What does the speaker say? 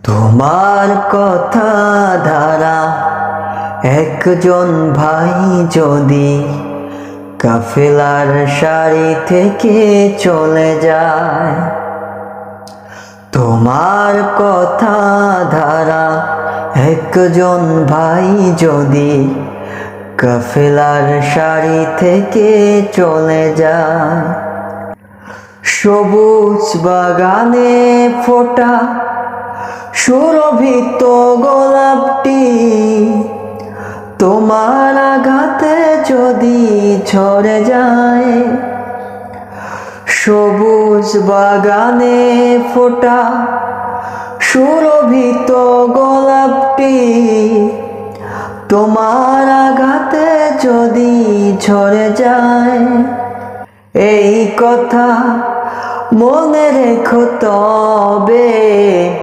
তোমার কথা ধারা একজন ভাই যদি কাফেলার সারি থেকে চলে যায়। তোমার কথা ধারা একজন ভাই যদি কাফেলার সারি থেকে চলে যায়। সবুজ বাগানে ফোটা সুরভিত গোলাপটি তোমার আঘাতে যদি ঝরে যায়। সবুজ বাগানে ফোটা সুরভিত গোলাপটি তোমার আঘাতে যদি ঝরে যায়। এই কথা মনে রেখো তবে।